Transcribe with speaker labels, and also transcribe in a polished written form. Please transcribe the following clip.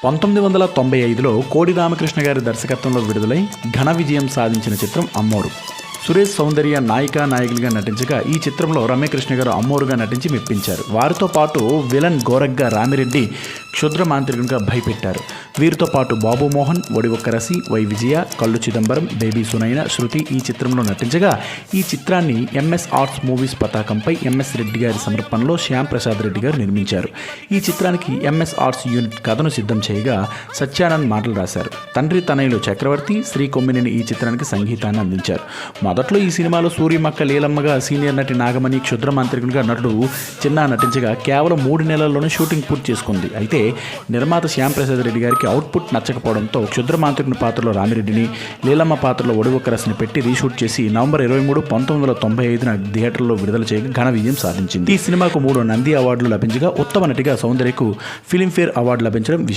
Speaker 1: 1995లో కోడి రామకృష్ణ గారి దర్శకత్వంలో విడుదలై ఘన విజయం సాధించిన చిత్రం అమ్మోరు. సురేష్ సౌందర్య నాయికలుగా నటించగా ఈ చిత్రంలో రమ్యకృష్ణ గారు అమ్మోరుగా నటించి మెప్పించారు. వారితో పాటు విలన్ గోరగ్గా రామిరెడ్డి క్షుద్ర మాంత్రికునిగా భయపెట్టారు. వీరితో పాటు బాబు మోహన్, ఒడివొక్కరసి, వై విజయ, కల్లు చిదంబరం, బేబీ సునైన, శృతి ఈ చిత్రంలో నటించగా ఈ చిత్రాన్ని ఎంఎస్ ఆర్ట్స్ మూవీస్ పతాకంపై ఎంఎస్ రెడ్డి గారి సమర్పణలో శ్యామ్ ప్రసాద్ రెడ్డి గారు నిర్మించారు. ఈ చిత్రానికి ఎంఎస్ ఆర్ట్స్ యూనిట్ కథను సిద్ధం చేయగా సత్యానంద్ మాటలు రాశారు. తండ్రి తనయులు చక్రవర్తి, శ్రీ కొమ్మినేని ఈ చిత్రానికి సంగీతాన్ని అందించారు. మొదట్లో ఈ సినిమాలో సూర్యమక్క లీలమ్మగా, సీనియర్ నటి నాగమణి క్షుద్ర మాంత్రికునిగా నటుడు చిన్న నటించగా కేవలం 3 నెలల్లోనే షూటింగ్ పూర్తి చేసుకుంది. అయితే నిర్మాత శ్యామ్ ప్రసాద్ రెడ్డి గారికి అవుట్పుట్ నచ్చకపోవడంతో క్షుద్ర మాంత్రికుని పాత్రలో రామిరెడ్డిని, లీలమ్మ పాత్రలో ఒడివొక్కరసిని పెట్టి రీషూట్ చేసి నవంబర్ 23, 1995న థియేటర్లో విడుదల చేయగా ఘన విజయం సాధించింది. ఈ సినిమాకు 3 నంది అవార్డులు లభించగా ఉత్తమ నటిగా సౌందర్యకు ఫిలింఫేర్ అవార్డు లభించడం విశేషం.